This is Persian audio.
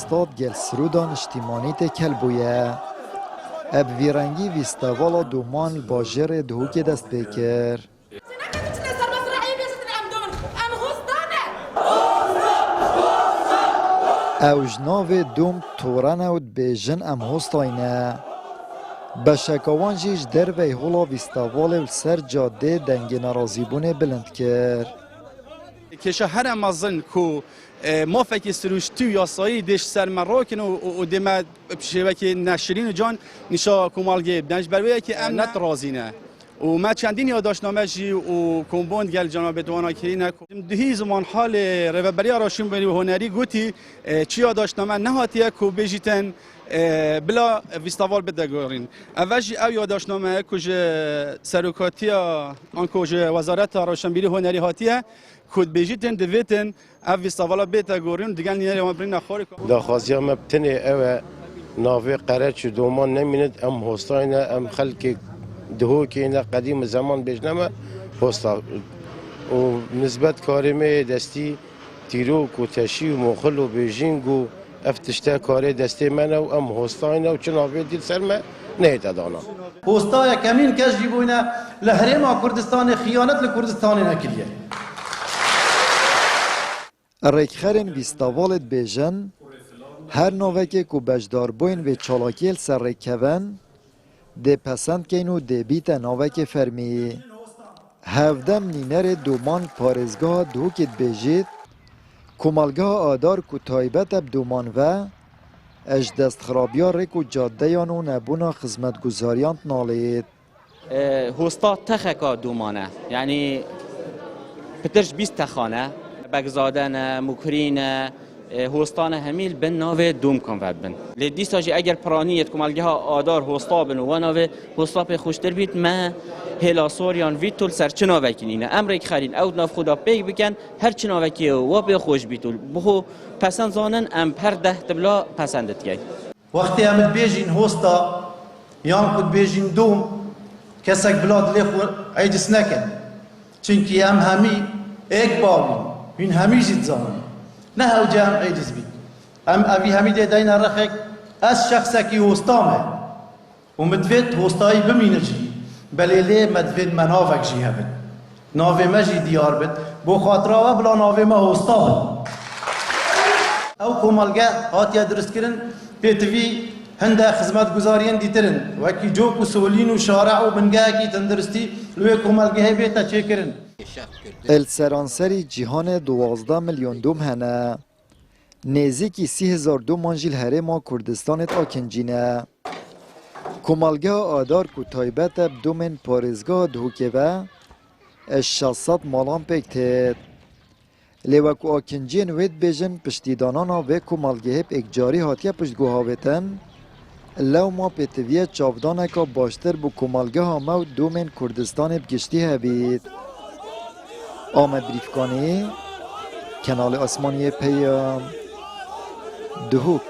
استاد گل سرودان اجتماعی تکل بویه. اب ویرنگی ویستوالا دومان باجر دهوک دست بکر. اوجناو دوم تورن اود بیجن ام هستاینه. بشکوان جیش در وی هولا ویستاوال و سر جاده دنگ نرازی بونه بلند کر. کشه هر امازن کو ما فکر سروشتی و یاسایی دیش سر مراکن و دیمه شبه که نشرین جان نشا کمالگی بدنش برویه که ام نت رازینه و ما چندین یادداشتنامه جی و کمبوند گل جناب دوانا کرینه دهی زمان حال رهبری راشون بری و هنری گوتی چی یادداشتنامه نهاتیه کو بجیتن بلا ویستاوال بدگارین. اولی او یادداشتنامه کج سرکاتیا آن کج وزارت روشنبیری هنری هاتیه کد بجیتن دویتن او ویستاوالا بدگارین دیگر نیاری ما برین نخوری. داخوازی هم بتنی او ناوی قرار شد دومان نمیند ام هستاینه ام خلک دهو که این قدیم زمان بجنمه هستا و نسبت کارمه دستی تیروک و تشی و مخل و بیجینگ و افتشته کاری دستی منه و ام هستاینه و چه ناوی دید سرمه نیت دانا. هستای کمین کش جیبوینه لحرم کردستان خیانت لکردستان نکلیه. ریکخرین ویستاوالت بیجن هر نوکه کو بجدار بوین و چالاکیل سر ریکوین ده پسند کین و ده بیت نوک فرمی. هفدم نینر دومان پارزگاه دوکت بیجید کمالگاه آدار کو تایبت اب دومان و اج دست خرابیا ریکو جاده یانو نبونا خدمتگزاریان نالید. هستا تخکا دومانه یعنی پترش 20 تخانه بگزادن مکرین هستان همیل بن ناو دوم کن بن لیدی ساجی اگر پرانیت کمالگه ها آدار هستا بن و ناو هستا به خوشتر بیت ما هلا سوریان ویتول سر چنا وکینینه امریک خرین او ناف خدا پیگ بکن هر چنا وکی و به خوش بیتول بخو پسند زانن ام پر ده تبلا پسندت گی وقتی هم بیجین هستا یان کد بیجین دوم کسک بلاد لیخو عیدس نکن چونکی هم همی ایک باوی این همی زید زانن نه او جام عیدس بید ام اوی همی ده دین رخک از شخصکی هستامه و مدوید هستایی بمینه جی بله لی مدوید منافق جی هبید ناوی ما جی دیار بید بو خاطره بلا ناوی ما هستا بید او کمالگه هاتیا درست کرن پیتوی هنده خدمت گزارین دیترن وکی جوک و سولین و شارع و بنگه کی تندرستی لوی کمالگه بیتا چه کرن السرانسری جهان 12 میلیون دوم هنه. نزدیکی 30,000 دوم جیل هرما کردستانت آکنجینه. کمالگاه آدار کو تایبت اب دومن پارزگاه دهوکه و 600 مالان پکتید. لیوکو آکنجین وید بیجن پشتیدانانا و کمالگه هب اکجاری هاتیه پشتگوهاویتن لو ما پیتویه چاودانه که باشتر بو کمالگه ها مو دومن کردستان بگشتی هبید. آمد بریفکانی کانال آسمانی پیام دهوک